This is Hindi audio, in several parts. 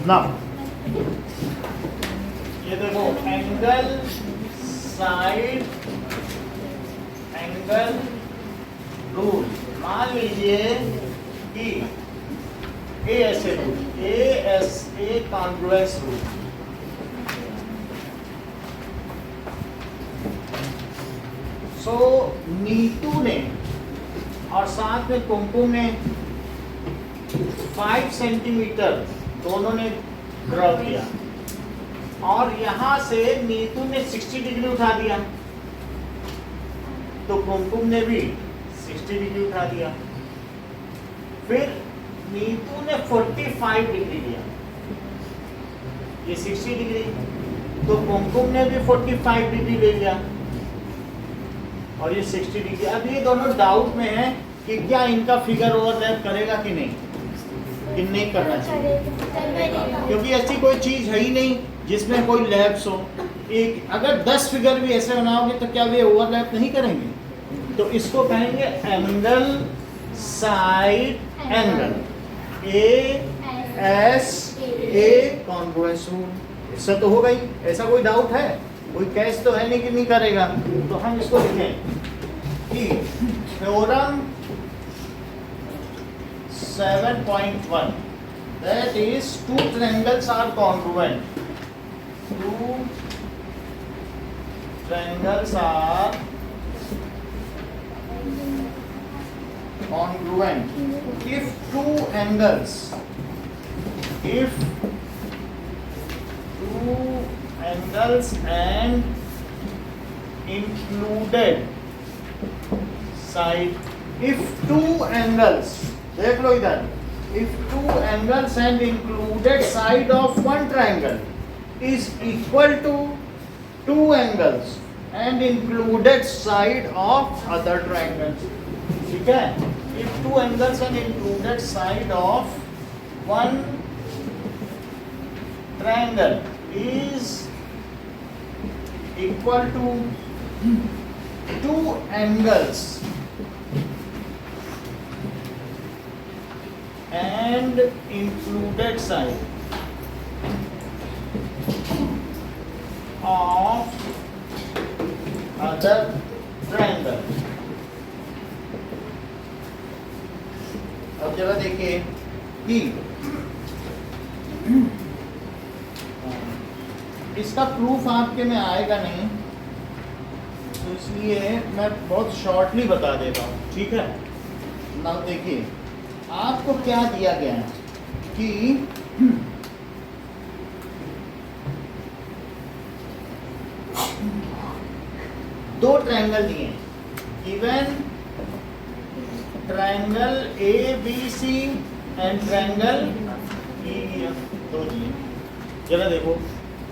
नाउ ये देखो एंगल साइड एंगल रूल, मान लीजिए कि ASA rule, ASA congruence rule, so Neetu ने और साथ में कुमकुम ने 5 सेंटीमीटर दोनों ने ड्रॉ किया और यहाँ से नीतू ने 60 डिग्री उठा दिया तो कुमकुम ने भी 60 डिग्री उठा दिया। फिर नीतू ने 45 डिग्री लिया, ये 60 डिग्री, तो कुमकुम ने भी 45 डिग्री ले लिया और ये 60 डिग्री। अब ये दोनों डाउट में है कि क्या इनका फिगर ओवरलैप करेगा कि नहीं करना चाहिए, क्योंकि ऐसी कोई चीज है ही नहीं जिसमें कोई लैप्स हो। एक अगर 10 फिगर भी ऐसे बनाओगे तो क्या वे ओवरलैप नहीं करेंगे? तो इसको कहेंगे angle side angle, ASA congruence rule. इससे तो होगा ही, ऐसा कोई डाउट है? कोई कैच तो है नहीं कि नहीं करेगा। तो हम इसको लिखें कि theorem 7.1, that is two triangles are congruent. Two triangles are congruent if two angles and included side, if two angles, देख लो इधर, if two angles and included side of one triangle is equal to two angles and included side of other triangles, ठीक है? If two angles and included side of one triangle is equal to two angles and included side of other triangle। अब जरा देखिए कि इसका प्रूफ आपके में आएगा नहीं, तो इसलिए मैं बहुत शॉर्टली बता देता हूँ, ठीक है ना? देखिए आपको क्या दिया गया है कि दो ट्रायंगल दिए हैं, given triangle ABC and triangle EF, दो दिए। चलो देखो,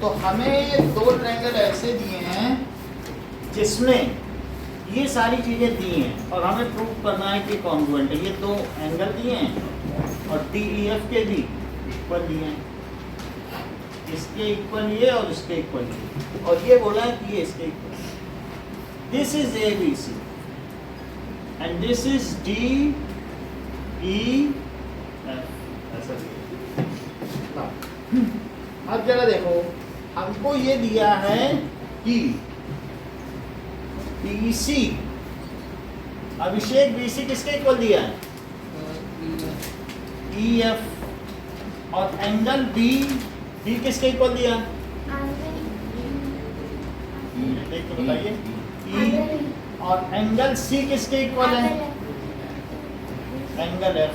तो हमें दो ट्रायंगल ऐसे दिए हैं जिसमें ये सारी चीजें दी हैं और हमें प्रूव करना है कि कॉन्ग्रुएंट है। ये दो एंगल दिए हैं और DEF के भी इक्वल दिए हैं, इसके इक्वल ये और इसके इक्वल ये, और ये बोला है कि ये इसके equal. This is ABC and this is DEF, ऐसा। अब जरा देखो, हमको ये दिया है कि BC, अभिषेक BC किसके इक्वल दिया है? EF, और एंगल B किसके इक्वल दिया? देख के बताइए। E, और एंगल C किसके इक्वल है? Angle F।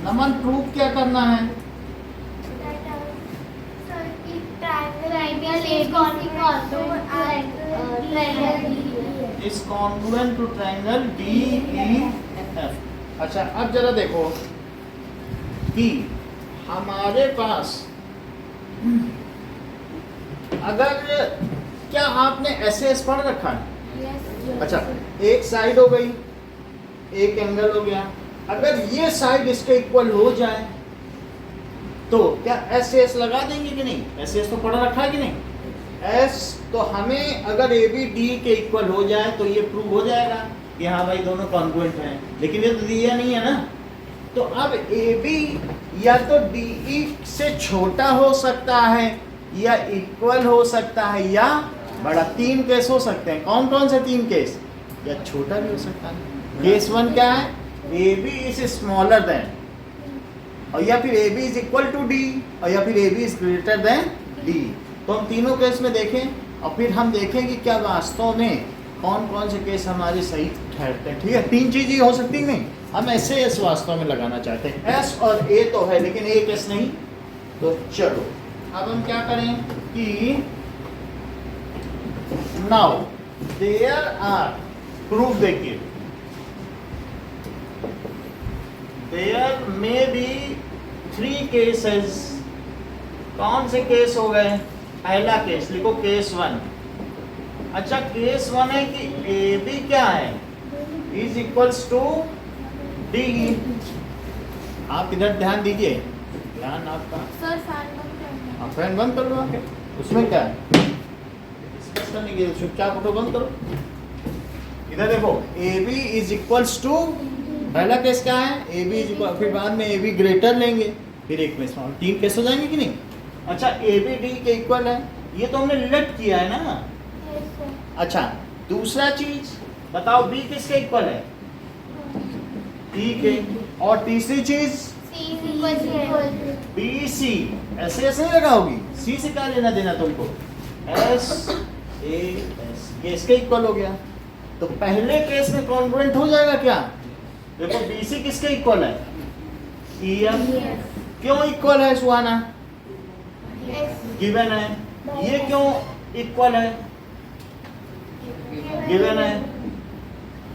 नमन प्रूफ क्या करना है? इस कॉन्ग्रुएंट टू ट्रायंगल DEF। अच्छा, अब जरा देखो कि हमारे पास अगर, क्या आपने SAS पढ़ रखा है? अच्छा, एक साइड हो गई, एक एंगल हो गया। अगर ये साइड इसके इक्वल हो जाए तो क्या SAS लगा देंगे कि नहीं? SAS तो पढ़ रखा है कि नहीं? S तो हमें अगर ABD के इक्वल हो जाए तो ये प्रूव हो जाएगा कि हाँ भाई दोनों कॉन्ग्रुएंट हैं, लेकिन ये तो दिया नहीं है ना। तो अब ए बी या तो डी ई से छोटा हो सकता है या इक्वल हो सकता है या बड़ा। 3 केस हो सकते हैं। कौन कौन से 3 केस? या छोटा भी हो सकता है। केस 1 क्या है? A B is smaller than, और या फिर A B is equal to D, और या फिर A B is greater than D. तो हम तीनों केस में देखें और फिर हम देखें कि क्या वास्तव में कौन कौन से केस हमारे सही ठहरते हैं। ठीक है, 3 चीज़ ही हो सकती है। नहीं, हम ऐसे एस वास्तव में लगाना चाहते हैं। एस और ए तो है लेकिन एक एस नहीं। तो चलो अब हम क्या करें कि नाउ देयर आर, प्रूफ देखिए, देयर मे बी 3 केसेस। कौन से केस हो गए? पहला केस लिखो, केस 1। अच्छा, केस 1 है कि ए बी क्या है? Is equals to D. आप इधर ध्यान दीजिए, ध्यान आपका। सर फैन फैन बंद कर लो आके, उसमें क्या है? डिस्कस करने के लिए चुपचाप उठो, बंद करो। इधर देखो, A B is equals to, पहला केस क्या है? ए बी इज इक्वल, फिर बाद में ए बी ग्रेटर लेंगे, फिर एक में स्मॉल। 3 केस हो जाएंगे कि नहीं? अच्छा, ए बी डी के इक्वल है, ये तो हमने लेट किया है ना। अच्छा, दूसरा चीज बताओ, बी किसके इक्वल है? टी के। और तीसरी चीज बी सी। ऐसे ऐसे नहीं लगाओगी, सी से क्या लेना देना तुमको? एस ए एस, ये इसके इक्वल हो गया। तो पहले केस में कॉन्ग्रुएंट हो जाएगा क्या? देखो, बी सी किसके इक्वल है? E F. क्यों इक्वल है सुहाना? गिवन है। ये क्यों इक्वल है? गिवन है।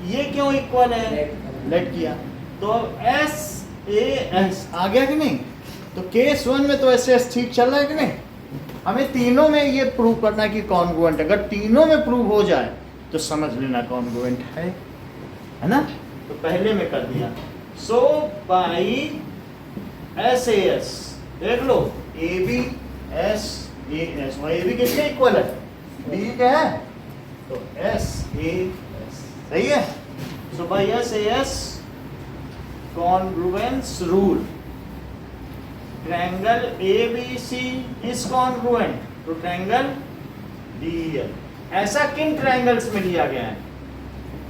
ये क्यों इक्वल है? लेट किया। तो एस ए एस आ गया कि नहीं? तो केस 1 में तो एस एस ठीक चल रहा है कि नहीं? हमें तीनों में ये प्रूव करना है कि कॉन्ग्रुएंट। अगर तीनों में प्रूव हो जाए तो समझ लेना कॉन्ग्रुएंट है ना? तो पहले में कर दिया। So by S A S, देख लो, A B S A S, और ए बी किसके इक्वल है? डी क्या है? तो एस ए एस, सही है। So by S A S congruence rule, triangle ABC is congruent to triangle DEF। ऐसा किन ट्रायंगल्स में लिया गया है?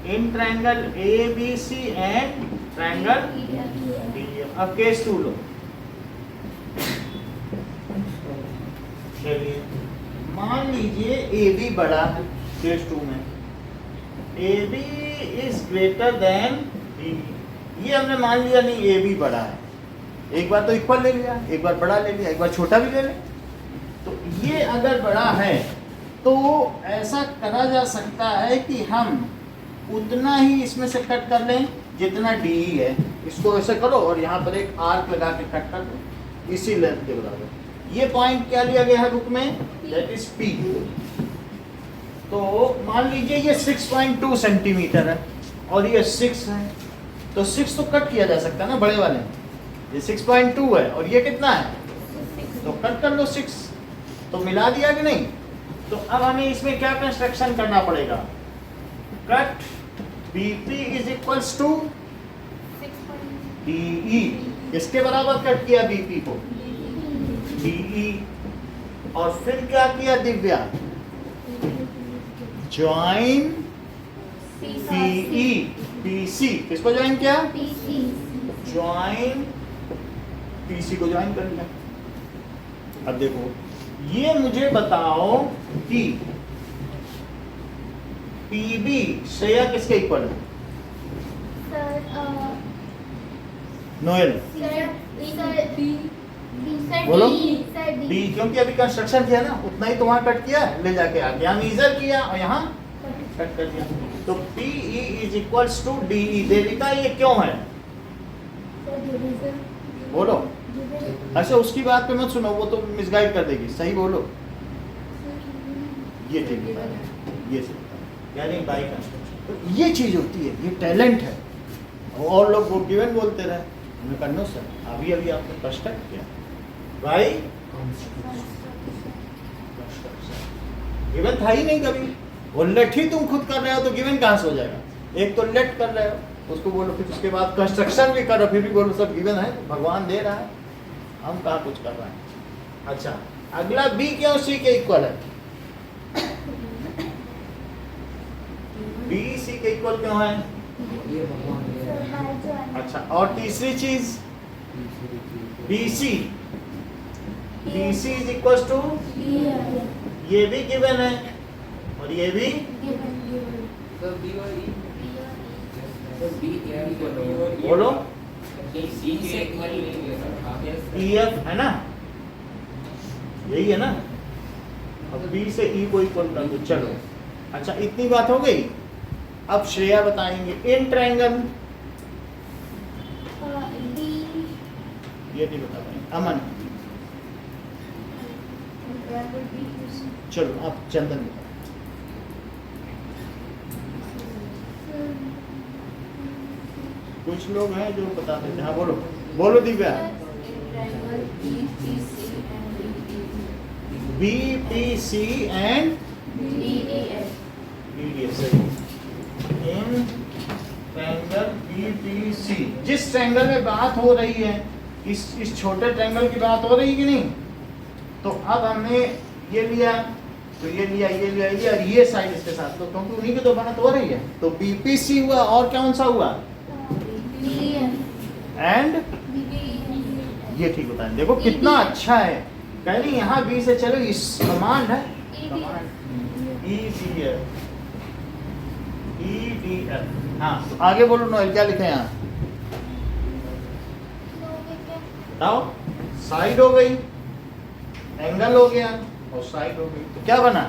In triangle ABC and triangle DEF। अब केस 2 लो। चलिए, मान लीजिए AB बड़ा है केस 2 में, AB is greater then DE। ये हमने मान लिया नहीं, AB बड़ा है। एक बार तो इक्वल ले लिया, एक बार बड़ा ले लिया, एक बार छोटा भी ले लें। तो ये अगर बड़ा है तो ऐसा करा जा सकता है कि हम उतना ही इसमें से कट कर लें जितना DE है। इसको ऐसे करो और यहाँ पर एक आर्क लगा के कट कर दो इसी लेंथ के बराबर। ये पॉइंट क्या लिया गया है बुक में? That is P। तो मान लीजिए ये 6.2 सेंटीमीटर है और ये 6 है, तो 6 तो कट किया जा सकता है ना बड़े वाले। ये 6.2 है और ये कितना है? तो कट कर लो 6। तो मिला दिया कि नहीं? तो अब हमें इसमें क्या कंस्ट्रक्शन करना पड़ेगा? Cut BP is equals to DE। किसके बराबर कट किया BP को? DE। और फिर क्या किया दिव्या? Join PE PC। किसको ज्वाइन किया? ज्वाइन PC को ज्वाइन कर लिया। अब देखो, ये मुझे बताओ कि PB श्रेया किसके इक्वल है? नोएल बोलो। D, क्योंकि अभी कंस्ट्रक्शन किया ना, उतना ही तो वहां कट किया, ले जाके आगे यहाँ मीजर किया और यहाँ कट कर दिया। तो PE is equals to DE। Devika ये क्यों है? बोलो। अच्छा, उसकी बात पे मत सुनो, वो तो मिसगाइड कर देगी। सही बोलो। ये ठीक है, ये यानी बाई कंस्ट्रक्शन। तो ये चीज होती है, ये टैलेंट है। और लोग वो गिवन बोलते रहे, हमने कहा नो सर, अभी अभी आपने कंस्ट्रक्ट किया बाई गिवन था ही नहीं कभी। वो लेट ही तुम खुद कर रहे हो तो गिवन कहाँ से हो जाएगा? एक तो लेट कर रहे हो, उसको बोलो, फिर उसके बाद कंस्ट्रक्शन भी करो, फिर भी बोलो सब गिवन है, भगवान दे रहा है, हम कहाँ कुछ कर रहे हैं। अच्छा, अगला बी क्यों सी के इक्वल है? बी सी के इक्वल क्यों है? अच्छा, और तीसरी चीज B C is equal to, ये भी गिवन है और ये भी, बोलो ई एफ है ना, यही है ना। अब बी से ई को इक्वल कर दो, चलो। अच्छा, इतनी बात हो गई। अब श्रेया बताएंगे इन ट्रायंगल, ये नहीं बता पाएंगे। अमन, चलो आप चंदन बताओ। कुछ लोग हैं जो बता देते हैं। हाँ बोलो, बोलो Divya. B P C and in triangle B P C, जिस ट्रायंगल में बात हो रही है, इस छोटे ट्रायंगल की बात हो रही है कि नहीं, तो अब हमने ये लिया, तो ये लिया, ये लिया, ये और ये साइड इसके साथ, तो क्योंकि उन्हीं की तो बात हो रही है, तो बीपीसी हुआ और कौन सा हुआ? एंड ये ठीक बताएं। देखो कितना अच्छा है, पहले यहाँ बी से चलो, इस कमांड है, कमांड ई डी एफ। हाँ, तो आगे बोलो नोएल, क्या लिखे यहाँ? बताओ। साइड हो गई, एंगल हो गया और साइड हो गई, तो क्या बना?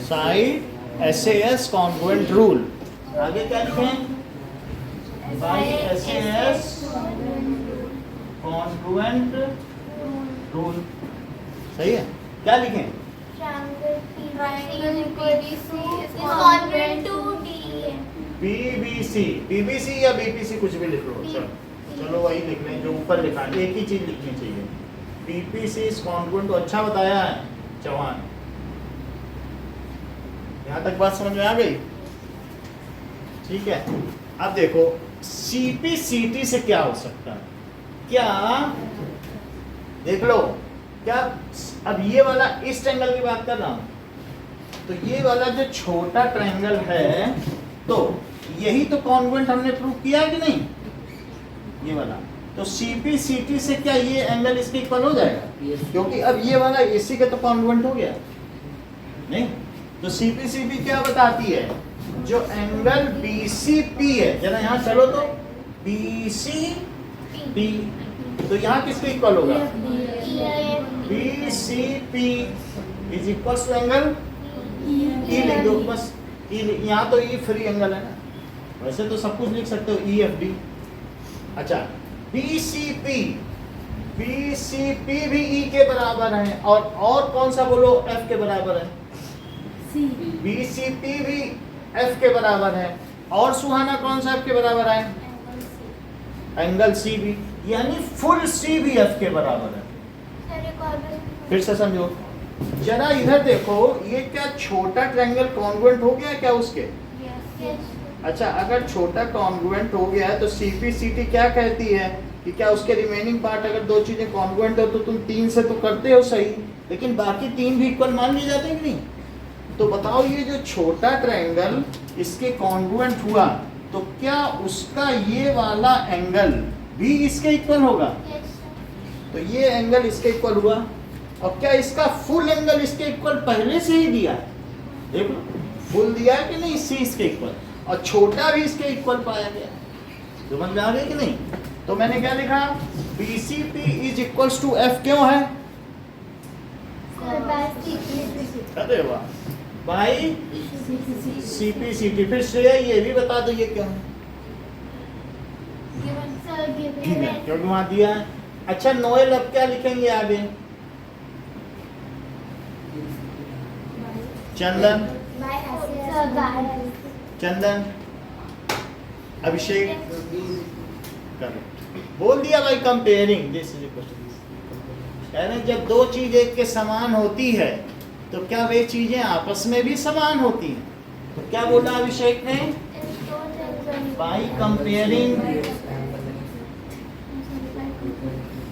Side SAS congruent rule. आगे क्या लिखें? By SAS congruent rule. सही है। क्या लिखें? बीबीसी, बीबीसी या बीपीसी कुछ भी लिख लो। चलो चलो वही लिख लें जो ऊपर लिखा है, एक ही चीज लिखनी चाहिए। बीपीसी इज कॉन्ग्रुएंट, तो अच्छा बताया है चौहान। यहाँ तक बात समझ में आ गई? ठीक है। अब देखो सीपीसीटी से क्या हो सकता है, क्या देख लो, क्या अब ये वाला इस ट्रायंगल की बात कर रहा हूं, तो ये वाला जो छोटा ट्रायंगल है, तो यही तो कॉन्ग्रुएंट हमने प्रूव किया है कि नहीं, ये वाला। तो सीपीसीटी से क्या ये एंगल इसके इक्वल हो जाएगा? क्योंकि अब ये वाला इसी का तो कॉन्ग्रुएंट हो गया नहीं। तो सीपीसीटी क्या बताती है? जो एंगल बीसीपी है, जरा यहाँ चलो तो, बीसीपी, तो यहाँ किसके इक्वल होगा? BCP is equal to angle E लिख दो बस। यहाँ तो ई फ्री एंगल है ना, वैसे तो सब कुछ लिख सकते हो, ई एफ डी। अच्छा, बीसीपी, बीसीपी भी ई के बराबर है, और कौन सा बोलो एफ के बराबर है? बीसीपी भी एफ के बराबर है, और सुहाना कौन सा एफ के बराबर है? एंगल सी भी, यानी फुल सी भी एफ के बराबर है। फिर से समझो जरा, इधर देखो, ये क्या छोटा ट्रायंगल कॉन्ग्रुएंट हो गया क्या उसके? अच्छा, अगर छोटा कॉन्ग्रुएंट हो गया है तो सीपीसीटी क्या कहती है कि क्या उसके रिमेनिंग पार्ट, अगर दो चीजें कॉन्ग्रुएंट हो तो तुम 3 से तो करते हो सही, लेकिन बाकी 3 भी इक्वल मान लिए जाते हैं कि नहीं? तो बताओ, ये जो छोटा ट्रायंगल इसके कॉन्ग्रुएंट हुआ, तो क्या उसका ये वाला एंगल भी इसके इक्वल होगा? तो ये एंगल इसके इक्वल हुआ, और क्या इसका फुल एंगल इसके इक्वल पहले से ही दिया? देखो फुल दिया है कि नहीं, सी इसके इक्वल, और छोटा भी इसके इक्वल पाया गया। समझ में आ गई कि नहीं? तो मैंने क्या लिखा? BCP is equals to F, क्यों है? अरे वाह, बाई सीपीसीटी। फिर श्रेया ये भी बता दो ये क्यों है? क्योंकि वहां दिया है। अच्छा नोएल, अब क्या लिखेंगे आगे? चंदन, चंदन, अभिषेक, बोल दिया भाई, comparing this is equal to this. कह रहे जब दो चीज एक के समान होती है तो क्या वे चीजें आपस में भी समान होती हैं? तो क्या बोला अभिषेक ने? By comparing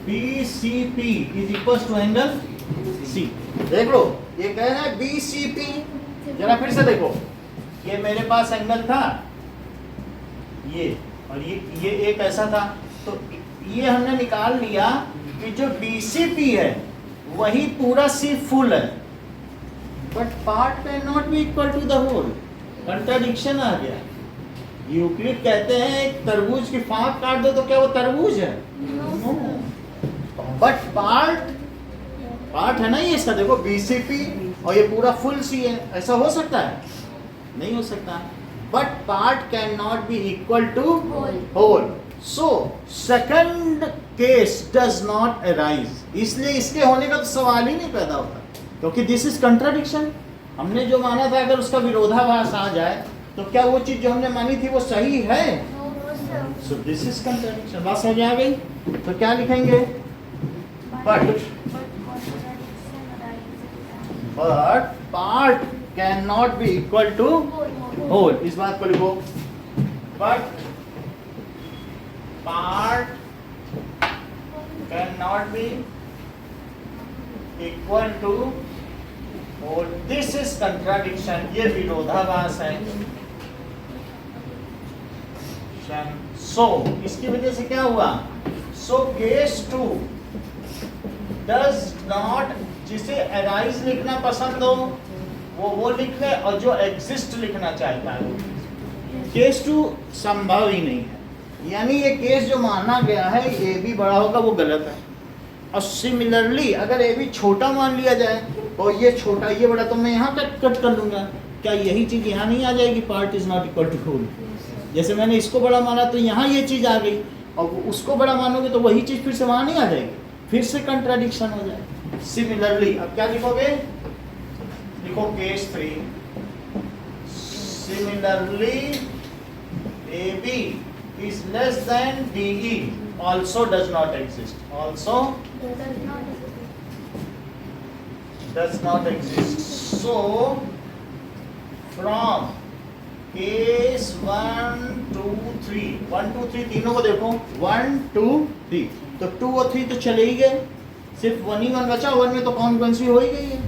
BCP is equal to angle C। देख लो, ये कह रहा है BCP। जरा फिर से देखो, ये मेरे पास एंगल था ये, और ये एक ऐसा था, तो ये हमने निकाल लिया कि जो BCP है वही पूरा C फुल है, but part can not be equal to the whole. Contradiction आ गया। यूक्लिड कहते हैं एक तरबूज की फांक काट दो तो क्या वो तरबूज है? बट पार्ट है ना ये इसका, देखो BCP और ये पूरा फुल C है, ऐसा हो सकता है? नहीं हो सकता। But part can not be equal to whole, so second case does not arise. इसलिए इसके होने का तो सवाल ही नहीं पैदा होता, क्योंकि दिस इज कंट्राडिक्शन। हमने जो माना था अगर उसका विरोधाभास आ जाए तो क्या वो चीज जो हमने मानी थी वो सही है? So this is contradiction. बात समझ आ गई? तो क्या लिखेंगे? But part can not be equal to whole. इस बात को लिखो, but part can not be equal to whole. This is contradiction, ये विरोधाभास है। सो इसकी वजह से क्या हुआ? सो केस 2 डज नॉट, जिसे अराइज लिखना पसंद हो वो लिख ले, और जो एग्जिस्ट लिखना चाहता है केस 2 संभव ही नहीं है। यानी ये केस जो माना गया है ए बी बड़ा होगा वो गलत है। और सिमिलरली अगर ए बी छोटा मान लिया जाए और ये छोटा ये बड़ा, तो मैं यहाँ कट कर दूंगा, क्या यही चीज यहाँ नहीं आ जाएगी? Part is not equal to whole. जैसे मैंने इसको बड़ा माना तो यहाँ ये चीज आ गई, और उसको बड़ा मानोगे तो वही चीज फिर से वहां नहीं आ जाएगी, फिर से कंट्राडिक्शन हो जाए। सिमिलरली अब क्या लिखोगे? लिखो case 3, similarly AB is less than DE also does not exist, also does not exist. So from case 1 2 3 1 2 3 तीनों को देखो, 1 2 3, तो 2 और 3 तो चले ही गए, सिर्फ 1 ही 1 बचा। 1 में तो कॉन्ग्रुएंसी हो ही गई है।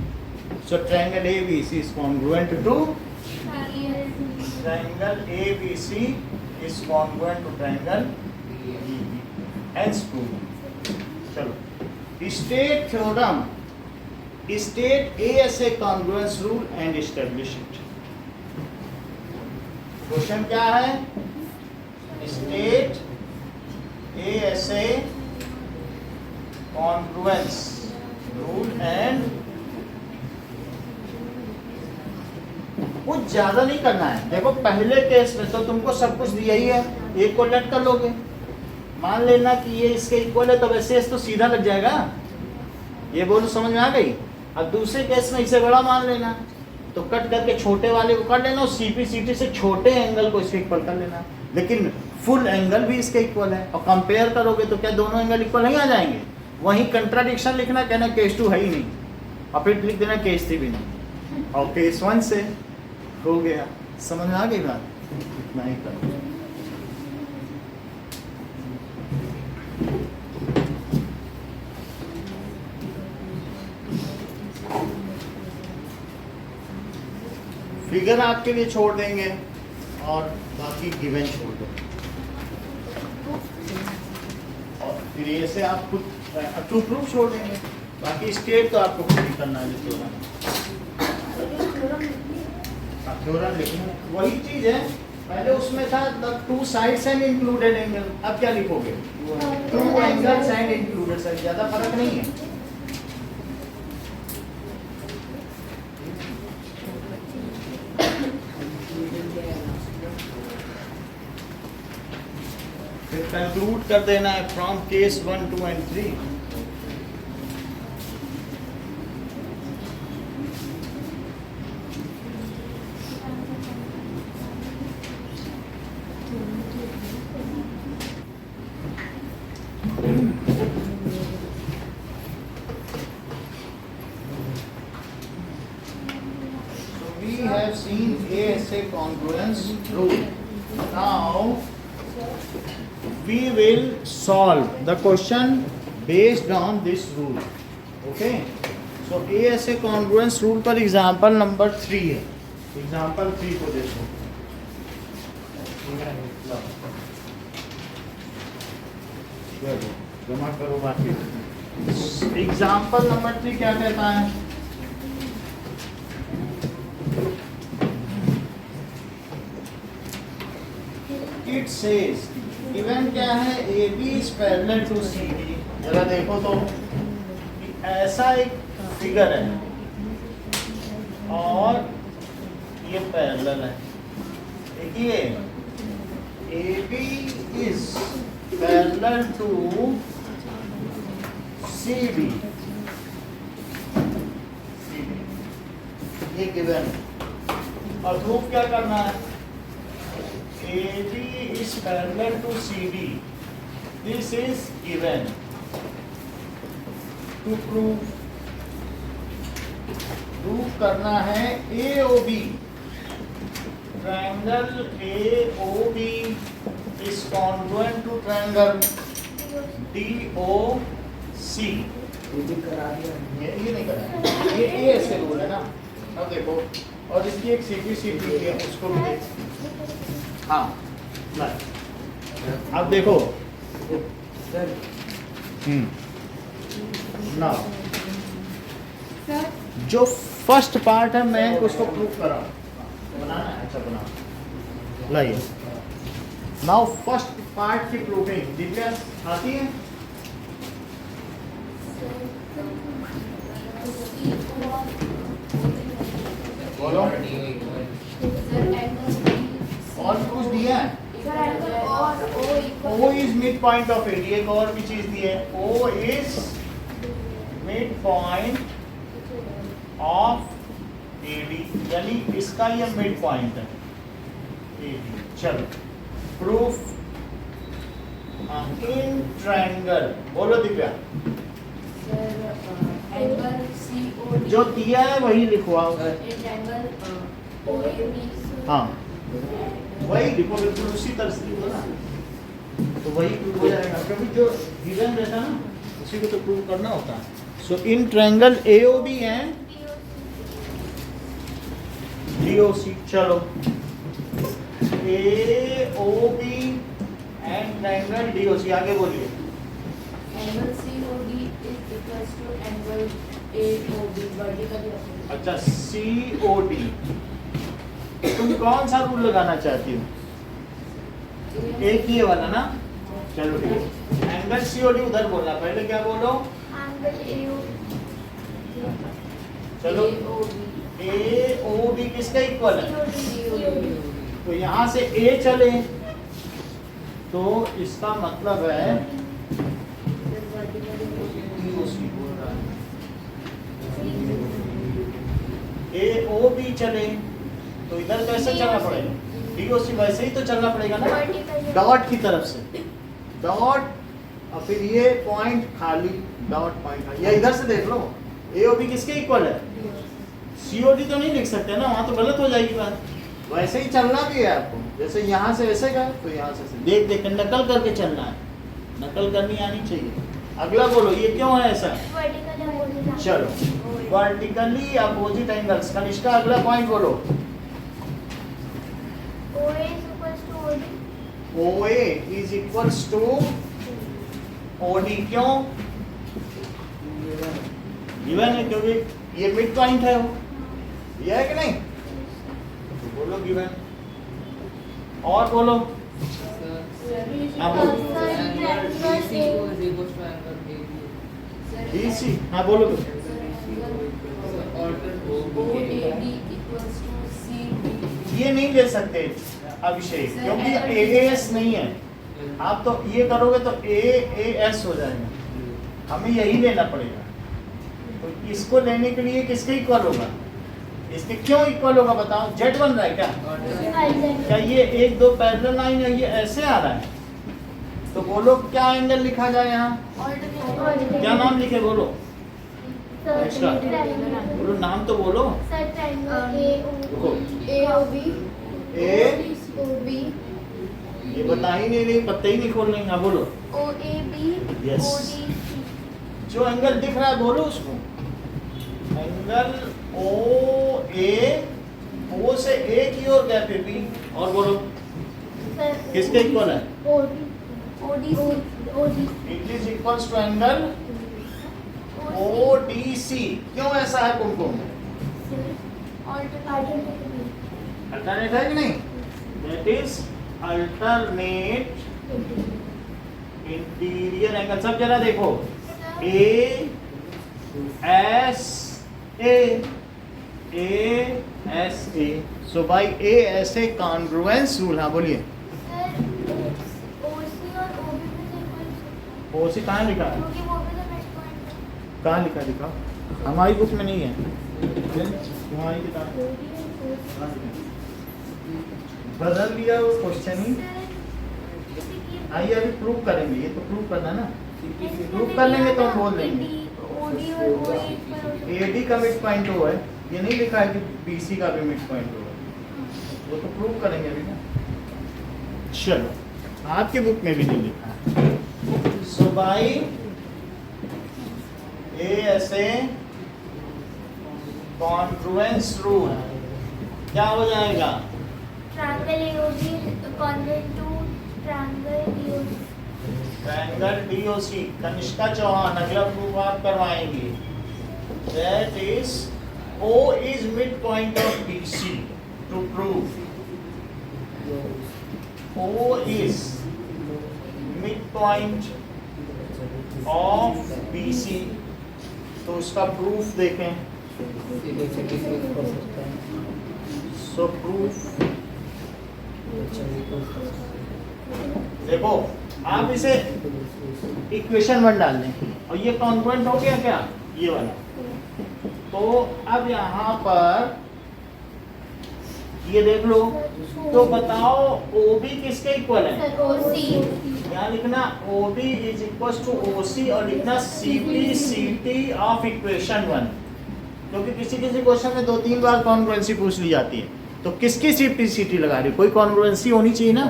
सो triangle ABC is congruent to triangle ABC is congruent to triangle EB. Hence proved. चलो, state theorem, state A as a congruence rule and establish it. Question क्या है? State A as a congruence rule and कुछ ज्यादा नहीं करना है। देखो पहले केस में तो तुमको सब कुछ दिया ही है, एक को लेट कर लोगे, मान लेना कि ये इसके इक्वल है तो वैसे तो सीधा लग जाएगा। ये बोलो समझ में आ गई? अब दूसरे केस में इसे बड़ा मान लेना, तो कट करके छोटे वाले को कर लेना और CP/CT से छोटे एंगल को इसके इक्वल कर लेना, लेकिन फुल एंगल भी इसके इक्वल है। और कंपेयर करोगे तो क्या दोनों एंगल इक्वल नहीं आ जाएंगे? वहीं कंट्राडिक्शन लिखना, कहना केस 2 है ही नहीं, और फिर लिख देना केस 3 भी नहीं, और केस 1 से हो गया। समझ में आ गई बात? इतना ही कर। फिगर आपके लिए छोड़ देंगे और बाकी गिवन छोड़ दो, और फिर ये से आप खुद टू प्रूफ छोड़ देंगे, बाकी स्टेट तो आपको खुद ही करना है। थ्योरम लिखना वही चीज है, पहले उसमें था the two sides and included angle, अब क्या लिखोगे? Two angles and included side, ज्यादा फर्क नहीं है। फिर कंक्लूड कर देना है from case 1 2 and 3। We have seen A as ASA congruence rule. Now we will solve the question based on this rule. Okay. So ASA congruence rule पर example number 3 है. Example 3 को देखो. जमा करो बाकी. Example number 3 क्या कहता है? It says given क्या है AB is parallel to CD. जरा देखो तो ऐसा एक फिगर है और ये पैरेलल है. देखिए AB is parallel to CD. ये गिवन और प्रूफ क्या करना है? AB is parallel to CD. This is given. To prove करना है AOB. Triangle AOB is congruent to triangle DOC. ये नहीं करा. ये ऐसे रूल है ना. अब देखो और इसकी एक CPCP है उसको भी देख. हाँ अब देखो ना जो फर्स्ट पार्ट है मैं उसको प्रूव करा बनाना है. अच्छा बना लाइए. नाउ फर्स्ट पार्ट की प्रूविंग दिव्या आती है. बोलो और कुछ दिया है. O is midpoint of AD. एक और भी चीज दी है. O is midpoint of AD. यानी इसका ये midpoint है AD. चलो प्रूफ इन ट्रायंगल. बोलो दिव्या. जो दिया है वही लिखवाओ. हाँ वही लिखो बिल्कुल उसी तरह से लिखो ना तो वही प्रूव हो जाएगा. क्योंकि जो गिवन रहता है ना उसी को तो प्रूव करना होता है. So in triangle AOB and DOC. चलो AOB एंड ट्रायंगल DOC. आगे बोलिए. Angle COD is equals to angle AOB vertically. अच्छा COD. तुम कौन सा रूल लगाना चाहती हो? एक ही वाला ना. चलो ठीक है. एंगल COD उधर बोलना. पहले क्या बोलो? Angle AOB. चलो AOB किसका इक्वल है? तो यहाँ से A चले तो इसका मतलब है DOC बोल रहा है. AOB चले तो इधर कैसे चलना पड़ेगा? DOC वैसे ही तो चलना पड़ेगा ना डॉट की तरफ से. डॉट और फिर ये पॉइंट खाली. डॉट पॉइंट खाली. या इधर से देख लो AOB किसके इक्वल है? COD तो नहीं लिख सकते ना. वहाँ तो गलत हो जाएगी बात. वैसे ही चलना भी है आपको. जैसे यहाँ से ऐसे गए तो यहाँ से देख देख कर नकल करके चलना है. नकल करनी आनी चाहिए. अगला बोलो ये क्यों है ऐसा? चलो वर्टिकली अपोजिट एंगल्स. कनिष्का अगला पॉइंट बोलो. OA is equals to OD. क्यों? गिवन है क्योंकि ये मिड पॉइंट है. वो ये है कि नहीं? तो बोलो गिवन. और बोलो. DC. हाँ बोलो. ये नहीं ले सकते अभिषेक क्योंकि AAS नहीं है. आप तो ये करोगे तो AAS हो जाएगा. हमें यही लेना पड़ेगा. तो इसको लेने के लिए किसके इक्वल होगा? इसके क्यों इक्वल होगा बताओ? Z बन रहा है क्या? क्या ये एक दो पैरेलल लाइन है ये ऐसे आ रहा है? तो बोलो क्या एंगल लिखा जाए यहाँ? क्या नाम लिखे बोलो? बोलो नाम तो बोलो. AOB ए ओ बी ये बता ही नहीं रही, पत्ते ही नहीं खोल रही। हाँ बोलो। O A B Yes. O D C जो एंगल दिख रहा है बोलो उसको। एंगल ओ ए, ओ से ए की ओर गैप है बी, और बोलो किसके इक्वल है? O D C it is equals to angle O D C. क्यों ऐसा है कुमकुम? अल्टरनेट है कि नहीं? That is alternate interior angle. सब जरा देखो, A S A so by A S A congruence rule. हाँ बोलिए। ओ सी कहाँ लिखा है? कहाँ लिखा है? दिखा, हमारी बुक में नहीं है, तुम्हारी किताब बदल लिया वो क्वेश्चन ही। आइए अभी प्रूव करेंगे, ये तो प्रूव करना है ना। प्रूव कर लेंगे तो हम बोल देंगे। एडी का मिड पॉइंट ओ है, ये नहीं लिखा है कि बीसी का भी मिड पॉइंट ओ है, वो तो प्रूव करेंगे अभी ना। चलो आपकी बुक में भी नहीं लिखा है। So by A S A congruence rule क्या हो जाएगा? Triangle AOB congruent to triangle DOC. Triangle DOC. Kanishka Chauhan अगला प्रूफ आप करवाएंगे। That is O is midpoint of BC. To prove O is midpoint of BC, तो उसका प्रूफ देखें। सो प्रूफ देखो, आप इसे इक्वेशन 1 डाल दें और ये कॉन्ग्रुएंट हो गया क्या? ये वाला। तो अब यहाँ पर ये देख लो, तो बताओ OB किसके इक्वल है? यहाँ लिखना OB is equal to OC और लिखना CP CT ऑफ इक्वेशन 1, क्योंकि किसी किसी क्वेश्चन में 2-3 बार कॉन्ग्रुएंसी पूछ ली जाती है। तो किसकी CP CT लगा रही हो? कोई कॉन्ग्रुएंसी होनी चाहिए ना।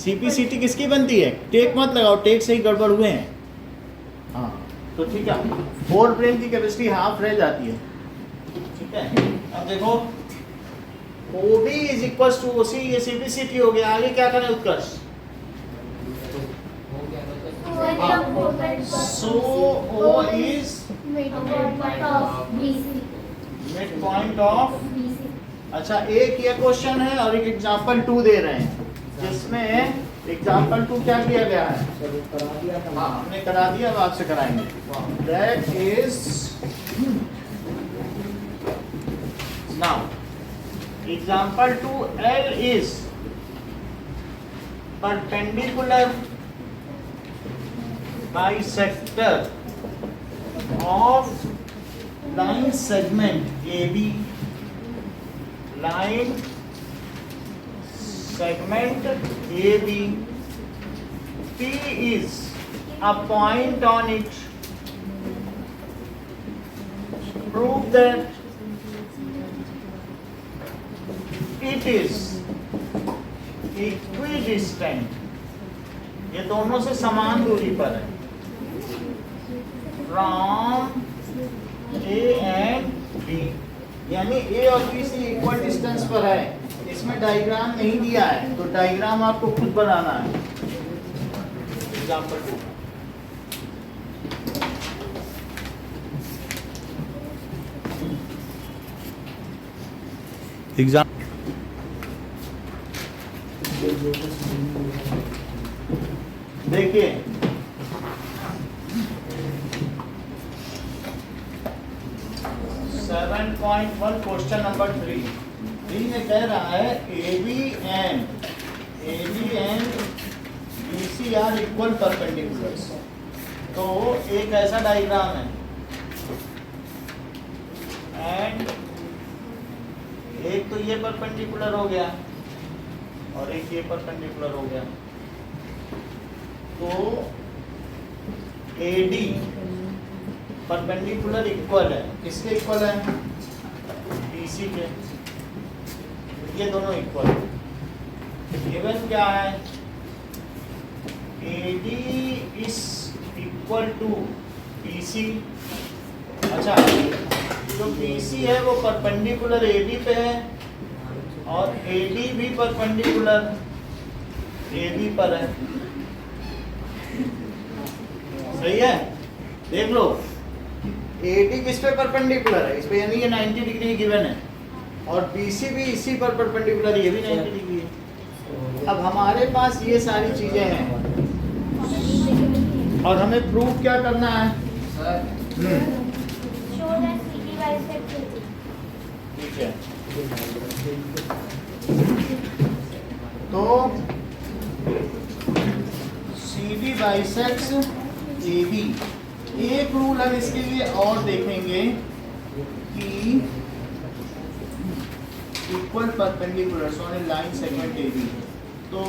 CP CT किसकी बनती है? टेक मत लगाओ, टेक से ही गड़बड़ हुए हैं। हाँ तो ठीक है, 4 ब्रेन की कैपेसिटी हाफ रह जाती है। ठीक है, अब देखो OB is equal to OC, ये CP CT हो गया। आगे क्या करें Utkarsh? So O is mid point of. अच्छा, एक ये क्वेश्चन है और एक एग्जांपल 2 दे रहे हैं, जिसमें एग्जांपल 2 क्या किया गया है? हाँ हमने करा दिया, अब आपसे कराएंगे। That is now example 2 L is perpendicular bisector of line segment AB. Line segment AB. P is a point on it. Prove that it is equidistant. ये दोनों से समान दूरी पर है। From A and B, यानी A और B से इक्वल डिस्टेंस पर है। इसमें डायग्राम नहीं दिया है, तो डायग्राम आपको खुद बनाना है। एग्जांपल 2 एग्जाम देखिए, सेवन पॉइंट 1 क्वेश्चन नंबर 3 में कह रहा है AB and BC are equal perpendiculars. तो एक ऐसा डायग्राम है एंड एक तो ये परपेंडिकुलर हो गया और एक ये परपेंडिकुलर हो गया। तो AD परपेंडिकुलर इक्वल है, किसके इक्वल है? BC के। ये दोनों इक्वल है। गिवन क्या है, AD is equal to BC। अच्छा, जो BC है वो परपेंडिकुलर AD पे है और AD भी परपेंडिकुलर AB पर है। सही है, देख लो AD किस पे परपेंडिकुलर है, इस पे, यानी ये 90 डिग्री गिवन है और BC भी इसी पर परपेंडिकुलर, ये भी 90 डिग्री है। अब हमारे पास ये सारी चीजें हैं और हमें प्रूफ क्या करना है? Show that CD bisects AD. ठीक है, तो CD बाइसेक्स AB। एक रूल हम इसके लिए और देखेंगे कि equal perpendicular on A line segment AB। तो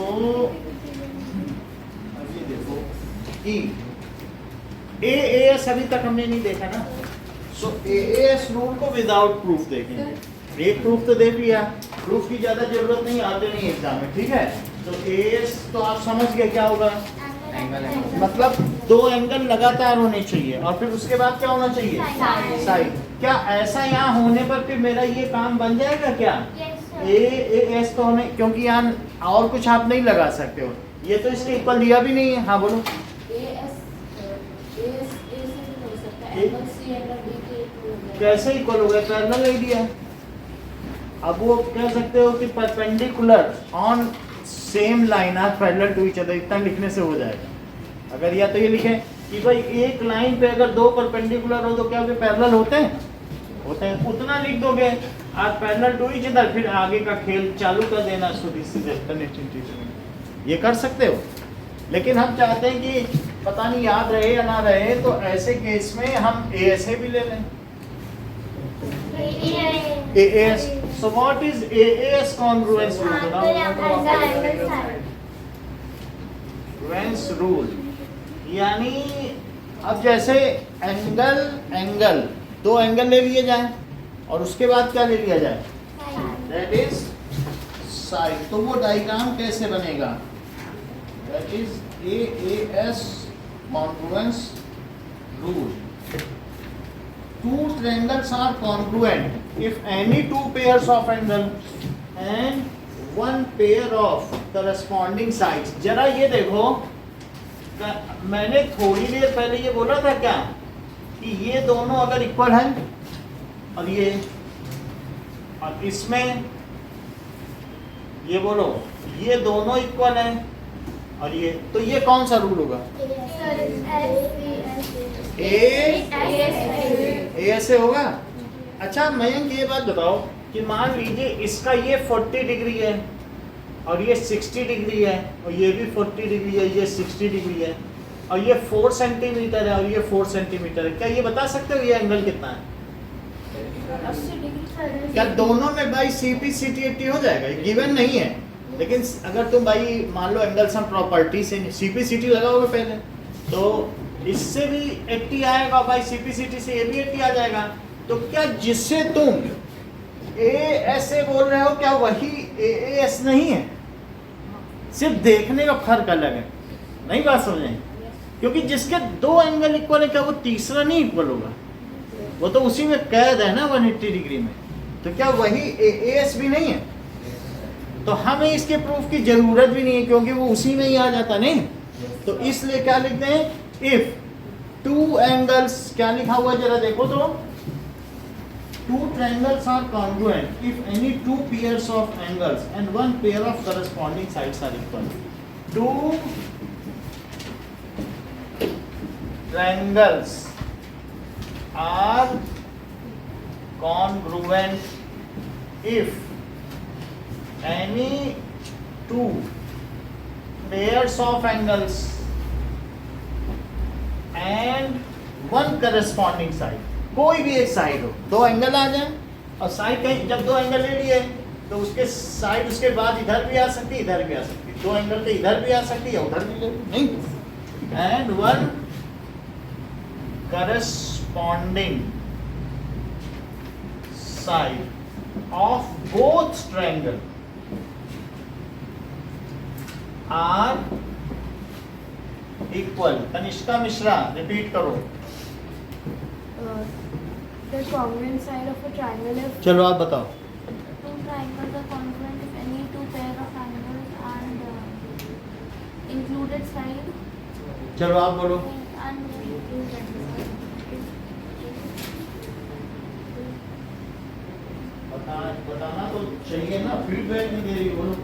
अब ये देखो कि AAS अभी तक हमने नहीं देखा ना, सो AAS रूल को विदाउट प्रूफ देखेंगे। एक प्रूफ तो देख लिया, प्रूफ की ज्यादा जरूरत नहीं, आते नहीं एग्जाम में, ठीक है। तो AAS तो आप समझ गए क्या होगा, मतलब दो एंगल लगातार होने चाहिए और फिर उसके बाद क्या होना चाहिए, Side. साइड। क्या ऐसा यहाँ होने पर फिर मेरा ये काम बन जाएगा क्या? Yes, sir. AAS तो हमें, क्योंकि यहाँ और कुछ आप नहीं लगा सकते हो, ये तो इसके इक्वल दिया भी नहीं है। हाँ बोलो। कैसे इक्वल हो गया, पैरेलल नहीं दिया। अब वो कह सकते हो कि perpendicular on same line are parallel to each other, इतना लिखने से हो जाएगा। अगर या तो ये लिखे कि भाई एक लाइन पे अगर दो परपेंडिकुलर हो तो क्या वे पैरेलल होते हैं? होते हैं, उतना लिख दोगे are parallel to each other, फिर आगे का खेल चालू कर देना। So this is explanation teaching, ये कर सकते हो। लेकिन हम चाहते हैं कि पता नहीं याद रहे या ना रहे, तो ऐसे केस में हम ASA भी ले लें। AAS, so what is AAS congruence rule? Congruence rule यानी अब जैसे एंगल दो एंगल ले लिए जाए और उसके बाद क्या ले लिया जाए, दैट इज साइड। तो वो डायग्राम कैसे बनेगा, that is AAS congruence rule. Two triangles are congruent if any two pairs of angle and one pair of corresponding sides। जरा ये देखो, मैंने थोड़ी देर पहले ये बोला था क्या कि ये दोनों अगर इक्वल हैं और ये और इसमें ये बोलो ये दोनों इक्वल हैं और ये, तो ये कौन सा रूल होगा, ASA होगा। अच्छा मयंक ये बात बताओ कि मान लीजिए इसका ये 40 डिग्री है और ये 60 डिग्री है और ये भी 40 डिग्री है, ये 60 डिग्री है और ये 4 सेंटीमीटर है और ये 4 सेंटीमीटर है, क्या ये बता सकते हो ये एंगल कितना है? क्या दोनों में भाई CP/CT 80 हो जाएगा? गिवन नहीं है, लेकिन अगर तुम भाई मान लो एंगल सम प्रॉपर्टी से CP/CT लगाओगे पहले तो इससे भी 80 आएगा भाई, CP/CT से ये भी 80 आ जाएगा। तो क्या जिससे तुम ASA बोल रहे हो क्या वही AAS नहीं है? सिर्फ देखने का फर्क अलग है, नहीं बात समझे? क्योंकि जिसके दो एंगल इक्वल है क्या वो तीसरा नहीं इक्वल होगा? वो तो उसी में कैद है ना 180 डिग्री में, तो क्या वही AAS भी नहीं है? तो हमें इसके प्रूफ की जरूरत भी नहीं है क्योंकि वो उसी में ही आ जाता नहीं। तो इसलिए क्या लिखते हैं, इफ टू एंगल्स, क्या लिखा हुआ जरा देखो तो, two triangles are congruent if any two pairs of angles and one pair of corresponding sides are equal. Two triangles are congruent if any two pairs of angles and one corresponding side, कोई भी एक साइड हो, दो एंगल आ जाए और साइड कहीं, जब दो एंगल ले लिए तो उसके साइड उसके बाद इधर भी आ सकती है इधर भी आ सकती है, दो एंगल पे इधर भी आ सकती है उधर भी नहीं, and one corresponding side of both triangle are equal, Kanishka Mishra repeat करो। The congruent side of a triangle if चलो आप बताओ। two triangles are congruent if any two pair of angles and included side चलो आप बोलो। and बताना तो चाहिए ना, फीडबैक नहीं दे रही, बोलो।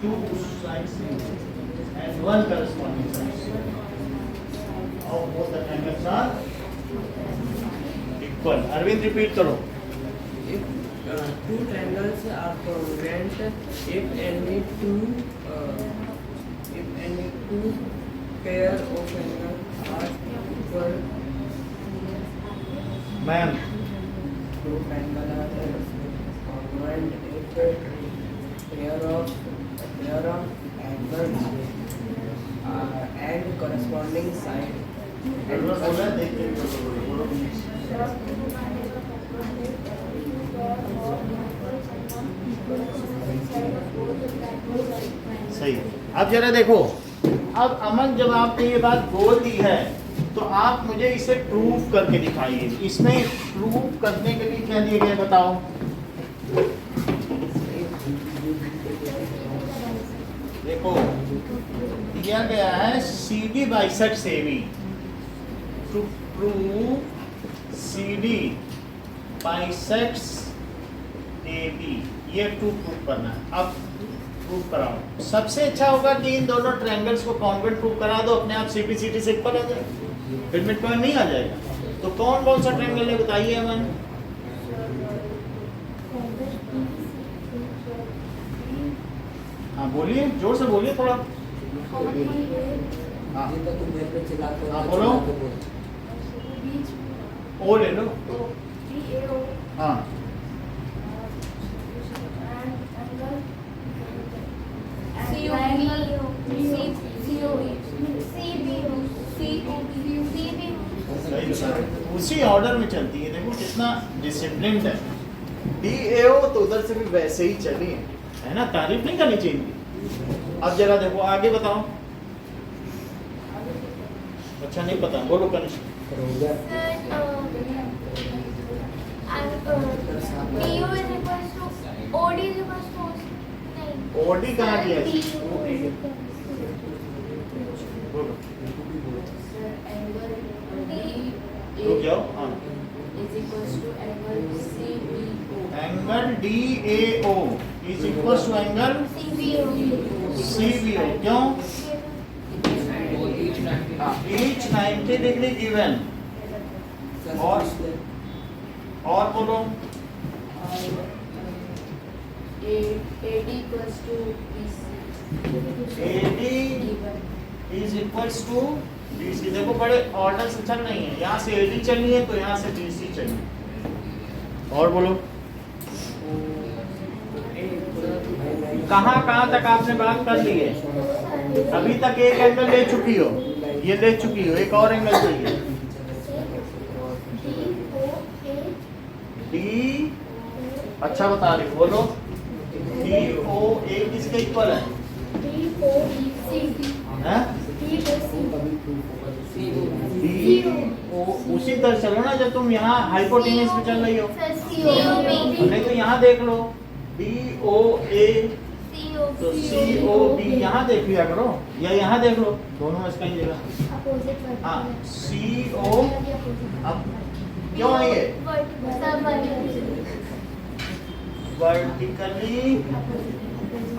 Two sides and one corresponding side of both the triangles are equal. Arvind repeat करो। If two triangles are congruent, if any two pair of angles are equal, ma'am two triangles are congruent if pair of angles and corresponding side बोला, देख के बोलो। सही। अब जरा देखो, अब अमन जब आपने ये बात बोल दी है तो आप मुझे इसे प्रूव करके दिखाइए। इसमें प्रूव करने के लिए क्या दिया गया बताओ। देखो दिया गया है CD bisect AB। To prove CD bisects AB, ये टू प्रूव करना है। अब प्रूव कराओ। सबसे अच्छा होगा कि इन दोनों ट्रायंगल्स को कॉन्वेंट प्रूव करा दो, अपने आप CPCT से इक्वल आ जाएगा, फिर मिड पॉइंट नहीं आ जाएगा। तो कौन कौन सा ट्रायंगल है बताइए अमन। हाँ बोलिए, जोर से बोलिए थोड़ा। हाँ हाँ बोलो। ओ ले लो। हाँ सही बता रहे हो। उसी ऑर्डर में चलती है। देखो कितना डिसिप्लिन है। DAO तो उधर से भी वैसे ही चली है ना, तारीफ नहीं करनी चाहिए। अब जरा देखो आगे बताओ। अच्छा नहीं पता, बोलो कनिष्क। OD कहाँ दिया है? बोलो। रुक जाओ। हाँ angle DAO is equal to angle CBO। क्यों? each 90 degree given. और बोलो। AD is equals to BC। देखो बड़े ऑर्डर से चल रही है, यहाँ से AD चलनी है तो यहाँ से BC चलनी। और बोलो कहाँ तक आपने बात कर ली है? अभी तक एक एंगल ले चुकी हो, ये ले चुकी हो, एक और एंगल चाहिए। D अच्छा बता रही हो, बोलो। DOA किसके इक्वल है? उसी तरह चलो ना जब तुम यहाँ हाइपोटेन्यूज पे चल रही हो। नहीं तो यहाँ देख लो DOA तो COB यहाँ देख लिया करो, या यहाँ देख लो, दोनों में इसका ही जगह। हाँ CO अब क्यों है ये? Vertically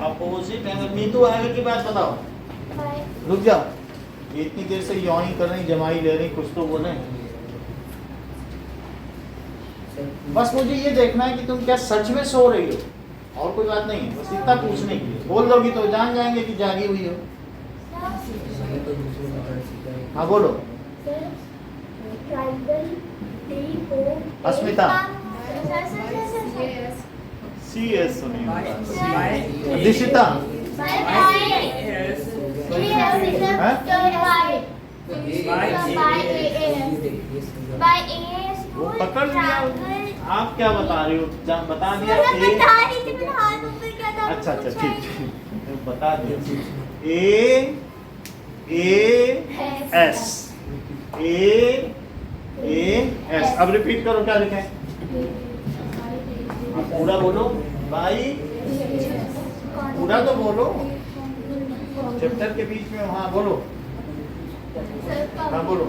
opposite angle. नीतू आगे की बात बताओ। रुक जाओ, इतनी देर से यों ही कर रही, जमाई ले रही, कुछ तो बोले। बस मुझे ये देखना है कि तुम क्या सच में सो रही हो, और कोई बात नहीं है, बस इतना पूछने के लिए। बोल दोगी तो जान जाएंगे कि जागी हुई हो। हाँ बोलो। अस्मिता CS सुनिए। दिशिता By AS वो पकड़ लिया। आप क्या बता रही हो? बता दिया मैं ए। बता रही थी, मेरे हाथ ऊपर क्या था? अच्छा अच्छा पूछा ठीक ही ठीक, बता दिया। S S. अब रिपीट करो, क्या लिखा है? पूरा बोलो भाई, पूरा तो बोलो, चैप्टर के बीच में। हाँ बोलो, हाँ बोलो।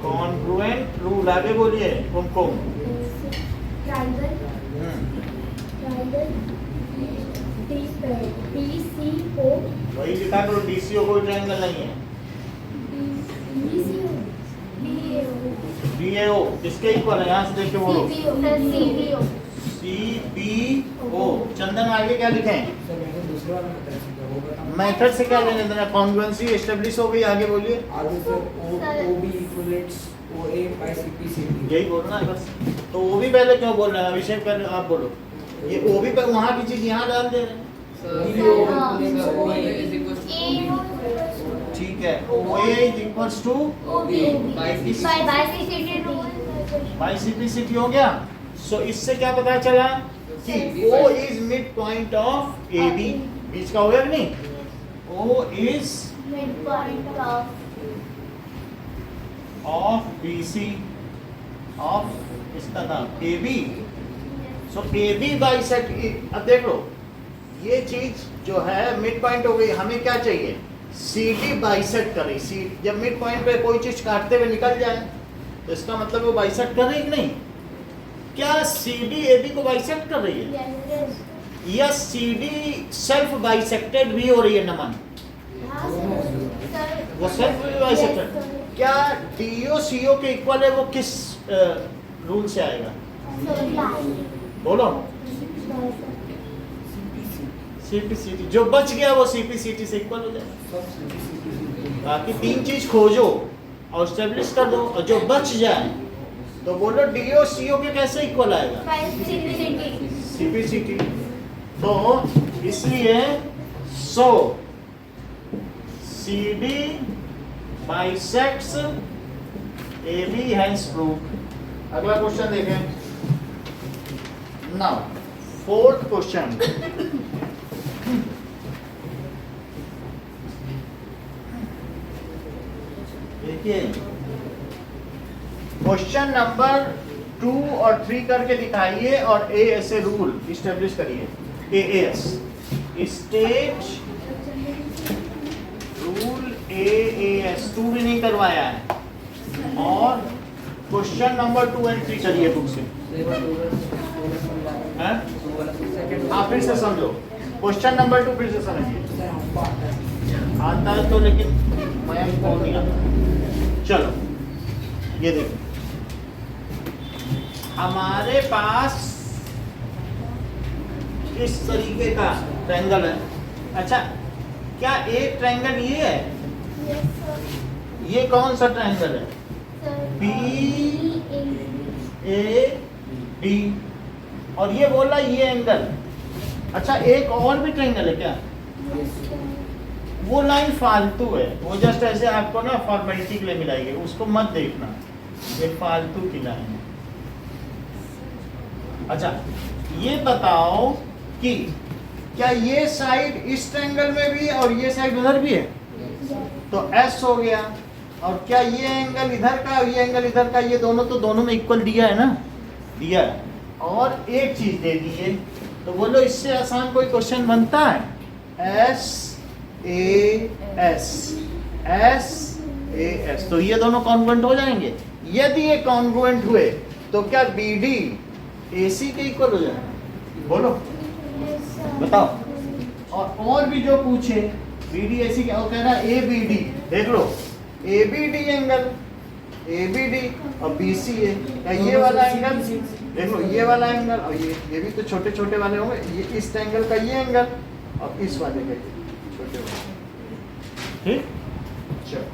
कॉन्ग्रुएंट रूल, आगे बोलिए। कुमकुम। वही लिखा करो, डीसीओ कोई ट्रायंगल नहीं है। डीएओ किसके इक्वल है? यहाँ से देख के बोलो। सीपीओ। चंदन आगे क्या लिखे हैं? दूसरा वाला मेथड से क्या लेने देना? कॉन्ग्रुएंसी एस्टेब्लिश हो गई, आगे बोलिए। आगे sir OB इक्वलेट्स OA by CPCD। यही बोलना है बस। तो वो भी पहले क्यों बोल रहे हैं? अभिषेक पहले आप बोलो। ये वो भी वहाँ की चीज यहाँ डाल दे रहे हैं। ठीक है, OA is equals to by CPCT हो गया। सो इससे क्या पता चला कि O is mid point of AB। बीच का हो गया कि नहीं? O is of BC of इसका नाम AB। सो AB बाइसेक्ट। अब देख लो, ये चीज जो है मिड पॉइंट हो गई। हमें क्या चाहिए? CD बाइसेक्ट करे। सी जब मिड पॉइंट पे कोई चीज काटते हुए निकल जाए तो इसका मतलब वो बाइसेक्ट कर रही है कि नहीं? क्या CD AB को बाइसेक्ट कर रही है? या CD सेल्फ बाइसेक्टेड भी हो रही है? नमन, वो सेल्फ बाइसेक्टेड। क्या DO CO के इक्वल है? वो किस रूल से आएगा? बोलो। CPCT। जो बच गया वो CPCT से इक्वल हो जाए। बाकी तीन चीज खोजो और एस्टेब्लिश कर दो, और जो बच जाए तो बोलो DO CO के कैसे इक्वल आएगा? CPCT। तो इसलिए so CD bisects AB hence proved. अगला क्वेश्चन देखें। Now fourth question. देखिए, क्वेश्चन नंबर 2 और 3 करके दिखाइए और ए ऐसे रूल इस्टेब्लिश करिए। AAS स्टेट रूल AAS 2 भी नहीं करवाया है। और क्वेश्चन नंबर 2 और 3 करिए बुक से। आप फिर से समझो। क्वेश्चन नंबर 2 फिर से समझिए। आता है तो, लेकिन मैं को नहीं आता। चलो ये देखो, हमारे पास इस तरीके का ट्रायंगल है। अच्छा, क्या एक ट्रायंगल ये है? ये कौन सा ट्रायंगल है? BAD। और ये बोला ये एंगल। अच्छा, एक और भी ट्रायंगल है क्या? वो लाइन फालतू है, वो जस्ट ऐसे आपको ना फॉर्मेलिटी के लिए मिलाई है, उसको मत देखना, ये फालतू की लाइन है। अच्छा, ये बताओ कि क्या ये साइड इस ट्रायंगल में भी है और ये साइड उधर भी है? तो S हो गया। और क्या ये एंगल इधर का और ये एंगल इधर का, ये दोनों तो दोनों में इक्वल दिया है ना? दिया है। और एक चीज दे दी है, तो बोलो इससे आसान कोई क्वेश्चन बनता है? SAS। तो ये दोनों कॉन्ग्रुएंट हो जाएंगे। यदि ये कॉन्ग्रुएंट हुए तो क्या BD AC के इक्वल हो जाएगा? बोलो, बताओ। और भी जो पूछे BD AC क्या, वो कह रहा है ABD। देख लो, ABD एंगल, ABD और BC है। क्या ये वाला एंगल? देख लो, ये वाला एंगल और ये भी तो छोटे छोटे वाले होंगे। ये इस एंगल का ये एंगल और इस वाले का ये छोटे वाले। ठीक, चलो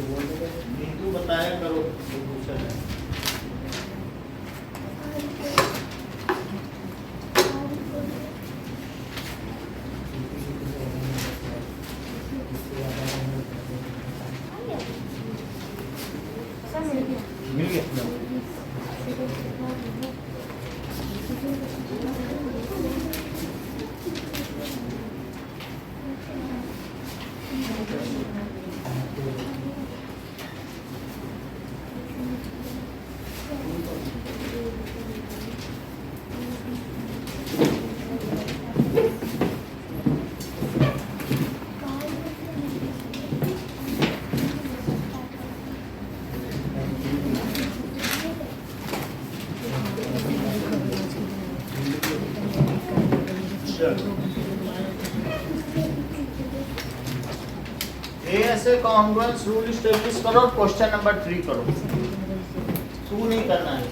ये मिल गया ऐसे कॉन्ग्रुएंस रूल स्टेब्लिश करो और क्वेश्चन नंबर 3 करो। तू नहीं करना है,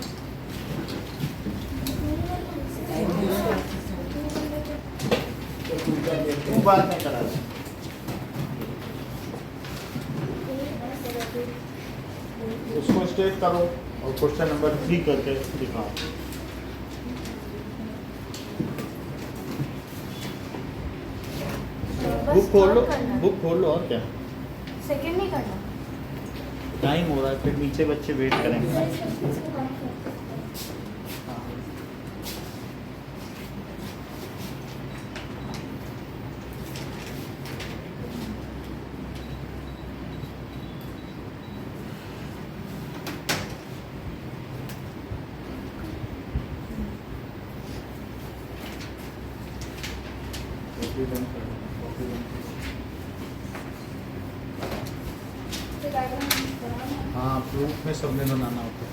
तू बाद में करा दे। उसको स्टेट करो और क्वेश्चन नंबर 3 करके दिखाओ। बुक खोल लो, बुक खोल लो और क्या, सेकंड नहीं करना। टाइम हो रहा है, फिर नीचे बच्चे वेट करेंगे। हाँ, प्रूफ में सबने बनाना होता है।